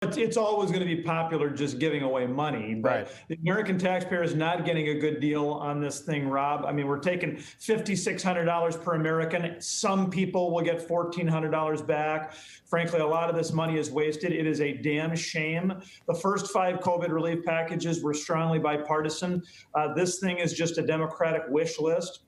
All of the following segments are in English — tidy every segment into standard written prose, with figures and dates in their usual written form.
It's always going to be popular just giving away money, but Right. the American taxpayer is not getting a good deal on this thing, Rob. I mean, we're taking $5,600 per American. Some people will get $1,400 back. Frankly, a lot of this money is wasted. It is a damn shame. The first 5 COVID relief packages were strongly bipartisan. This thing is just a Democratic wish list.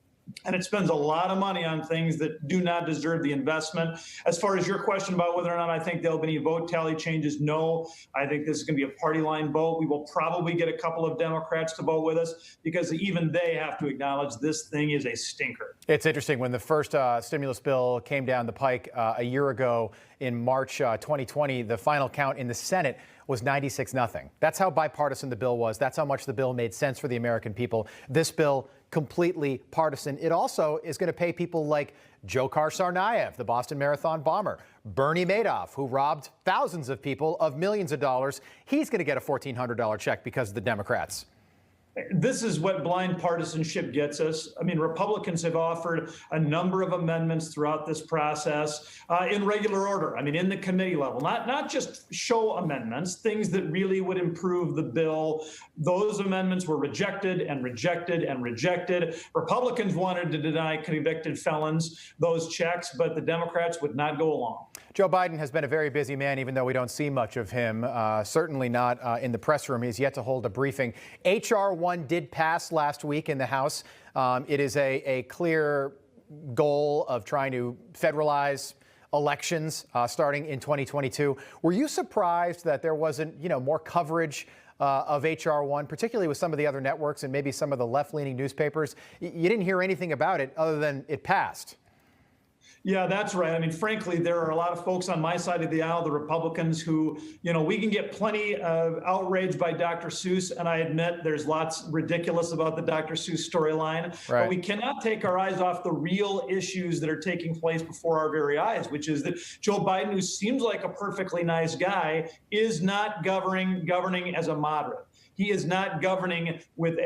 And it spends a lot of money on things that do not deserve the investment. As far as your question about whether or not I think there'll be any vote tally changes, no. I think this is going to be a party line vote. We will probably get a couple of Democrats to vote with us because even they have to acknowledge this thing is a stinker. It's interesting. When the first stimulus bill came down the pike a year ago in March 2020, the final count in the Senate was 96-0. That's how bipartisan the bill was. That's how much the bill made sense for the American people. This bill, completely partisan. It also is going to pay people like Dzhokhar Tsarnaev, the Boston Marathon bomber, Bernie Madoff, who robbed thousands of people of millions of dollars. He's going to get a $1,400 check because of the Democrats. This is what blind partisanship gets us. I mean, Republicans have offered a number of amendments throughout this process in regular order. I mean, in the committee level, not just show amendments, things that really would improve the bill. Those amendments were rejected and rejected and rejected. Republicans wanted to deny convicted felons those checks, but the Democrats would not go along. Joe Biden has been a very busy man, even though we don't see much of him, certainly not in the press room. He's yet to hold a briefing. H.R. 1 did pass last week in the House. It is a clear goal of trying to federalize elections starting in 2022. Were you surprised that there wasn't, more coverage of H.R. 1, particularly with some of the other networks and maybe some of the left-leaning newspapers? You didn't hear anything about it other than it passed. Yeah, that's right. I mean, frankly, there are a lot of folks on my side of the aisle, the Republicans, who, we can get plenty of outrage by Dr. Seuss. And I admit there's lots ridiculous about the Dr. Seuss storyline. Right. But we cannot take our eyes off the real issues that are taking place before our very eyes, which is that Joe Biden, who seems like a perfectly nice guy, is not governing as a moderate. He is not governing with,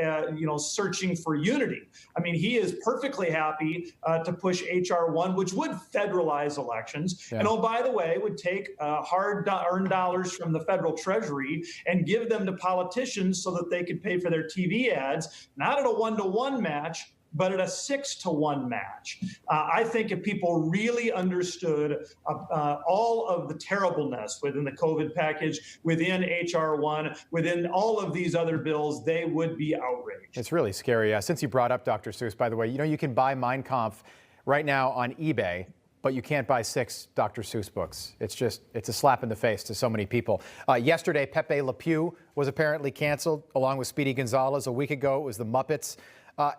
searching for unity. I mean, he is perfectly happy to push H.R. 1, which would federalize elections. Yeah. And, oh, by the way, would take hard-earned dollars from the federal treasury and give them to politicians so that they could pay for their TV ads, not at a 1-to-1 match, but at a 6-to-1 match. I think if people really understood all of the terribleness within the COVID package, within H.R. 1, within all of these other bills, they would be outraged. It's really scary. Since you brought up Dr. Seuss, by the way, you can buy Mein Kampf right now on eBay, but you can't buy 6 Dr. Seuss books. It's a slap in the face to so many people. Yesterday, Pepe Le Pew was apparently canceled, along with Speedy Gonzalez. A week ago, it was the Muppets.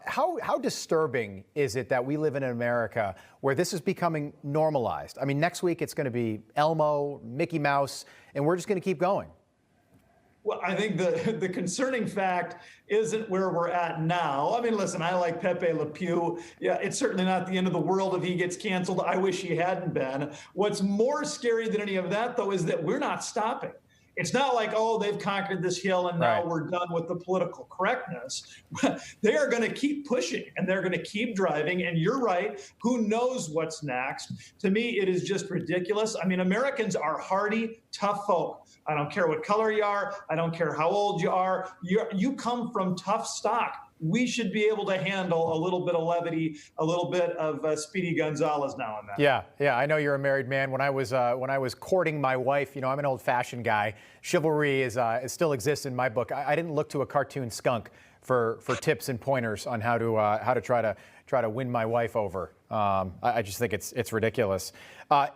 How disturbing is it that we live in America where this is becoming normalized? I mean, next week it's going to be Elmo, Mickey Mouse, and we're just going to keep going. Well, I think the concerning fact isn't where we're at now. I mean, listen, I like Pepe Le Pew. Yeah, it's certainly not the end of the world if he gets canceled. I wish he hadn't been. What's more scary than any of that, though, is that we're not stopping. It's not like, oh, they've conquered this hill and now we're done with the political correctness. They are going to keep pushing and they're going to keep driving. And you're right. Who knows what's next? To me, it is just ridiculous. I mean, Americans are hardy, tough folk. I don't care what color you are. I don't care how old you are. You come from tough stock. We should be able to handle a little bit of levity, a little bit of Speedy Gonzalez now and then. Yeah. I know you're a married man. When I was courting my wife, I'm an old-fashioned guy. Chivalry still exists in my book. I didn't look to a cartoon skunk for tips and pointers on how to try to win my wife over. I just think it's ridiculous.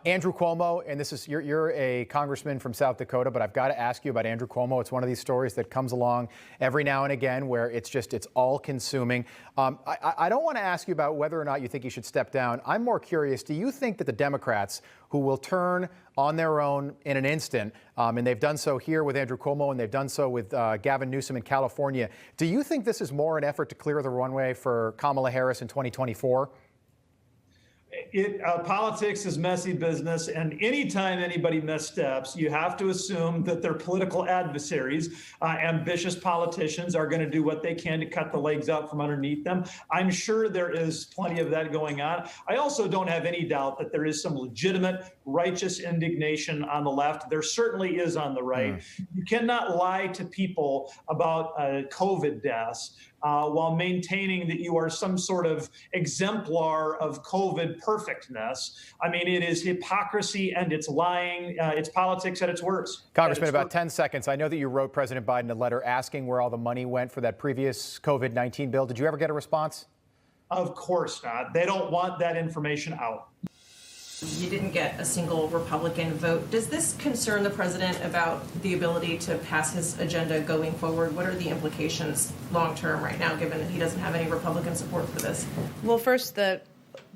Andrew Cuomo, and you're a congressman from South Dakota, but I've got to ask you about Andrew Cuomo. It's one of these stories that comes along every now and again where it's all consuming. I don't want to ask you about whether or not you think he should step down. I'm more curious, do you think that the Democrats, who will turn on their own in an instant, and they've done so here with Andrew Cuomo and they've done so with Gavin Newsom in California, do you think this is more an effort to clear the runway for Kamala Harris in 2024? Politics is messy business, and anytime anybody missteps, you have to assume that their political adversaries, ambitious politicians, are going to do what they can to cut the legs out from underneath them. I'm sure there is plenty of that going on. I also don't have any doubt that there is some legitimate, righteous indignation on the left. There certainly is on the right. You cannot lie to people about COVID deaths while maintaining that you are some sort of exemplar of COVID perfectness. I mean, it is hypocrisy and it's lying. It's politics at its worst. Congressman, about 10 seconds. I know that you wrote President Biden a letter asking where all the money went for that previous COVID-19 bill. Did you ever get a response? Of course not. They don't want that information out. You didn't get a single Republican vote. Does this concern the president about the ability to pass his agenda going forward? What are the implications long term right now, given that he doesn't have any Republican support for this? Well, first, the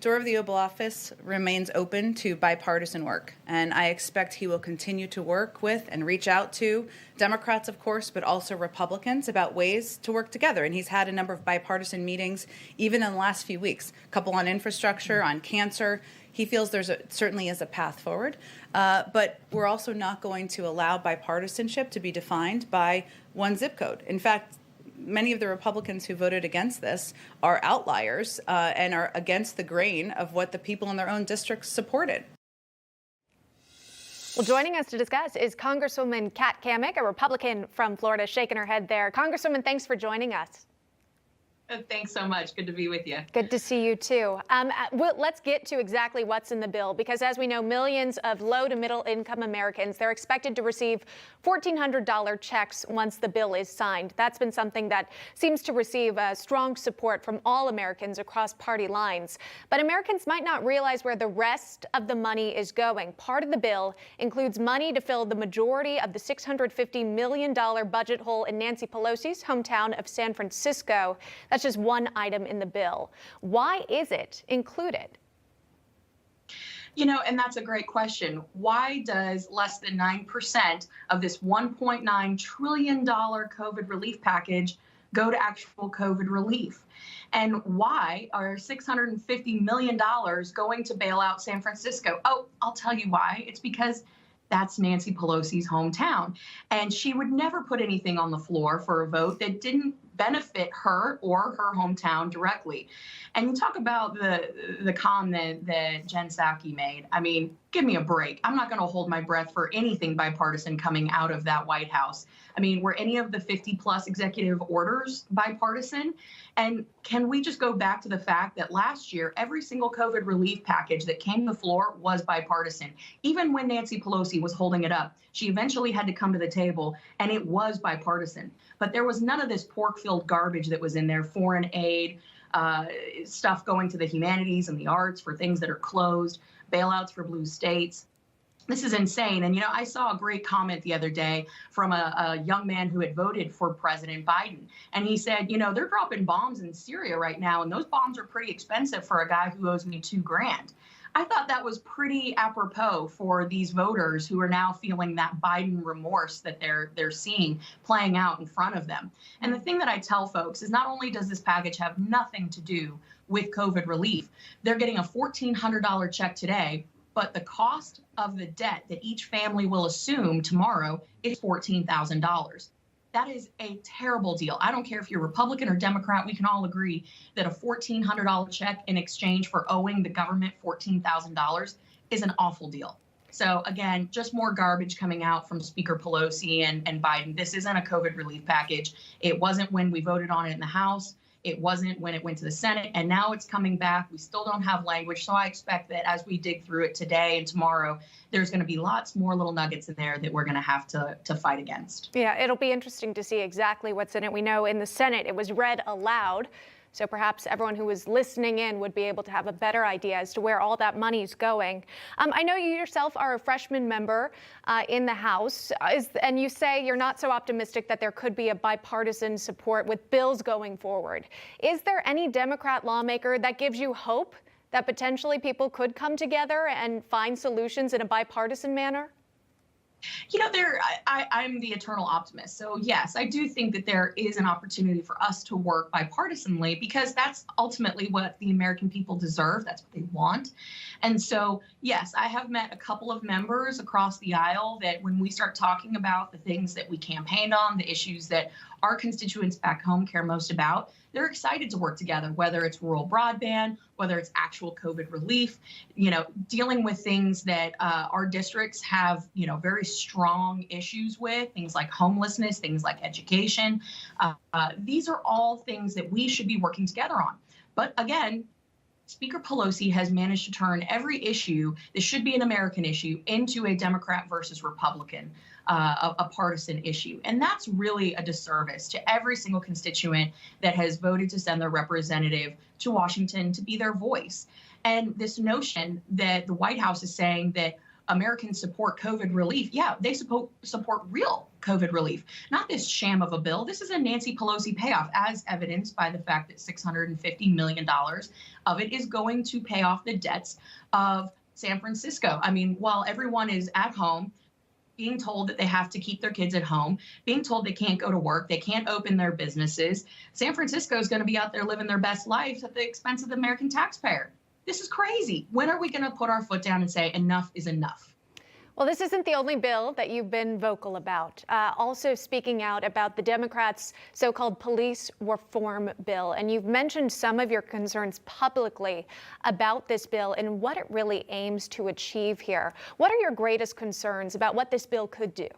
door of the Oval Office remains open to bipartisan work, and I expect he will continue to work with and reach out to Democrats, of course, but also Republicans about ways to work together. And he's had a number of bipartisan meetings, even in the last few weeks, a couple on infrastructure, on cancer. He feels certainly is a path forward, but we're also not going to allow bipartisanship to be defined by one zip code. In fact, many of the Republicans who voted against this are outliers and are against the grain of what the people in their own districts supported. Well, joining us to discuss is Congresswoman Cammack, a Republican from Florida, shaking her head there. Congresswoman, thanks for joining us. Thanks so much. Good to be with you. Good to see you, too. Let's get to exactly what's in the bill, because as we know, millions of low to middle income Americans, they're expected to receive $1,400 checks once the bill is signed. That's been something that seems to receive strong support from all Americans across party lines. But Americans might not realize where the rest of the money is going. Part of the bill includes money to fill the majority of the $650 million budget hole in Nancy Pelosi's hometown of San Francisco. That's just one item in the bill. Why is it included? You know, and that's a great question. Why does less than 9% of this $1.9 trillion COVID relief package go to actual COVID relief? And why are $650 million going to bail out San Francisco? Oh, I'll tell you why. It's because that's Nancy Pelosi's hometown. And she would never put anything on the floor for a vote that didn't benefit her or her hometown directly. And you talk about the comment that Jen Psaki made. I mean, give me a break. I'm not going to hold my breath for anything bipartisan coming out of that White House. I mean, were any of the 50-plus executive orders bipartisan? And can we just go back to the fact that last year, every single COVID relief package that came to the floor was bipartisan. Even when Nancy Pelosi was holding it up, she eventually had to come to the table, and it was bipartisan. But there was none of this pork-filled garbage that was in there, foreign aid, stuff going to the humanities and the arts for things that are closed, bailouts for blue states. This is insane. And, you know, I saw a great comment the other day from a young man who had voted for President Biden. And he said, you know, they're dropping bombs in Syria right now, and those bombs are pretty expensive for a guy who owes me $2,000. I thought that was pretty apropos for these voters who are now feeling that Biden remorse that they're seeing playing out in front of them. And the thing that I tell folks is not only does this package have nothing to do with COVID relief, they're getting a $1,400 check today, but the cost of the debt that each family will assume tomorrow is $14,000. That is a terrible deal. I don't care if you're Republican or Democrat. We can all agree that a $1,400 check in exchange for owing the government $14,000 is an awful deal. So again, just more garbage coming out from Speaker Pelosi and Biden. This isn't a COVID relief package. It wasn't when we voted on it in the House. It wasn't when it went to the Senate, and now it's coming back. We still don't have language, so I expect that as we dig through it today and tomorrow, there's going to be lots more little nuggets in there that we're going to have to fight against. Yeah, it'll be interesting to see exactly what's in it. We know in the Senate it was read aloud, so perhaps everyone who was listening in would be able to have a better idea as to where all that money is going. I know you yourself are a freshman member in the House, and you say you're not so optimistic that there could be a bipartisan support with bills going forward. Is there any Democrat lawmaker that gives you hope that potentially people could come together and find solutions in a bipartisan manner? I'm the eternal optimist. So yes, I do think that there is an opportunity for us to work bipartisanly because that's ultimately what the American people deserve. That's what they want. And so, yes, I have met a couple of members across the aisle that when we start talking about the things that we campaigned on, the issues that our constituents back home care most about, they're excited to work together, whether it's rural broadband, whether it's actual COVID relief, dealing with things that our districts have, very strong issues with, things like homelessness, things like education. These are all things that we should be working together on. But again, Speaker Pelosi has managed to turn every issue that should be an American issue into a Democrat versus Republican, a partisan issue. And that's really a disservice to every single constituent that has voted to send their representative to Washington to be their voice. And this notion that the White House is saying that Americans support COVID relief. Yeah, they support real COVID relief, not this sham of a bill. This is a Nancy Pelosi payoff, as evidenced by the fact that $650 million of it is going to pay off the debts of San Francisco. I mean, while everyone is at home, being told that they have to keep their kids at home, being told they can't go to work, they can't open their businesses, San Francisco is going to be out there living their best life at the expense of the American taxpayer. This is crazy. When are we going to put our foot down and say enough is enough? Well, this isn't the only bill that you've been vocal about. Also speaking out about the Democrats' so-called police reform bill. And you've mentioned some of your concerns publicly about this bill and what it really aims to achieve here. What are your greatest concerns about what this bill could do?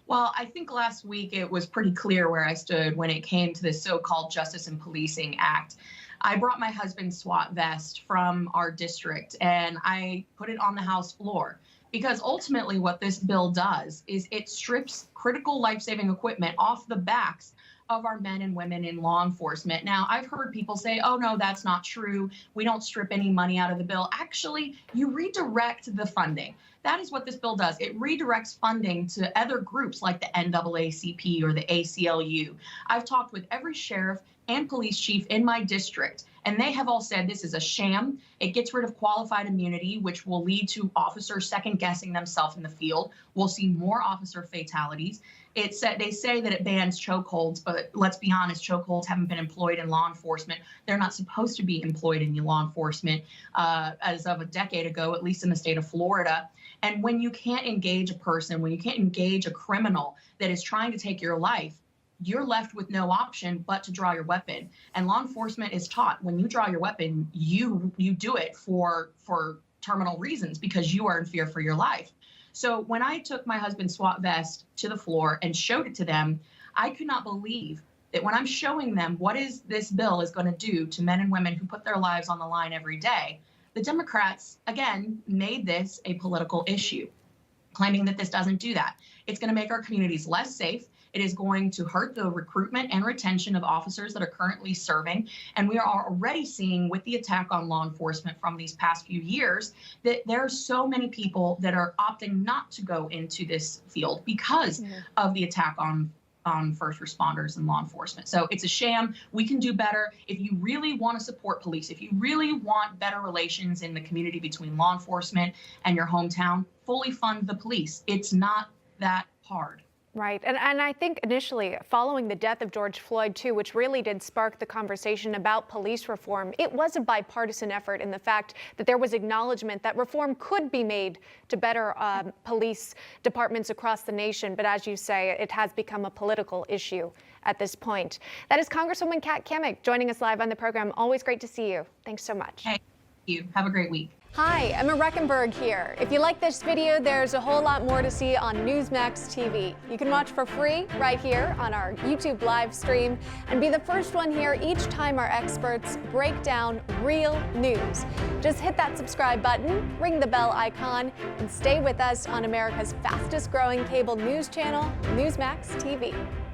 Well, I think last week it was pretty clear where I stood when it came to this so-called Justice and Policing Act. I brought my husband's SWAT vest from our district and I put it on the House floor because ultimately what this bill does is it strips critical life-saving equipment off the backs of our men and women in law enforcement. Now, I've heard people say, oh, no, that's not true. We don't strip any money out of the bill. Actually, you redirect the funding. That is what this bill does. It redirects funding to other groups like the NAACP or the ACLU. I've talked with every sheriff and police chief in my district, and they have all said this is a sham. It gets rid of qualified immunity, which will lead to officers second-guessing themselves in the field. We'll see more officer fatalities. They say that it bans chokeholds, but let's be honest, chokeholds haven't been employed in law enforcement. They're not supposed to be employed in law enforcement as of a decade ago, at least in the state of Florida. And when you can't engage a person, when you can't engage a criminal that is trying to take your life, you're left with no option but to draw your weapon. And law enforcement is taught when you draw your weapon, you do it for terminal reasons because you are in fear for your life. So when I took my husband's SWAT vest to the floor and showed it to them, I could not believe that when I'm showing them what is this bill is going to do to men and women who put their lives on the line every day, the Democrats, again, made this a political issue, claiming that this doesn't do that. It's going to make our communities less safe. It is going to hurt the recruitment and retention of officers that are currently serving. And we are already seeing with the attack on law enforcement from these past few years that there are so many people that are opting not to go into this field because of the attack on first responders and law enforcement. So it's a sham. We can do better. If you really want to support police, if you really want better relations in the community between law enforcement and your hometown, fully fund the police. It's not that hard. Right. And I think initially, following the death of George Floyd, too, which really did spark the conversation about police reform, it was a bipartisan effort in the fact that there was acknowledgement that reform could be made to better police departments across the nation. But as you say, it has become a political issue at this point. That is Congresswoman Cammack joining us live on the program. Always great to see you. Thanks so much. Hey, thank you. Have a great week. Hi, Emma Rechenberg here. If you like this video, there's a whole lot more to see on Newsmax TV. You can watch for free right here on our YouTube live stream and be the first one here each time our experts break down real news. Just hit that subscribe button, ring the bell icon, and stay with us on America's fastest growing cable news channel, Newsmax TV.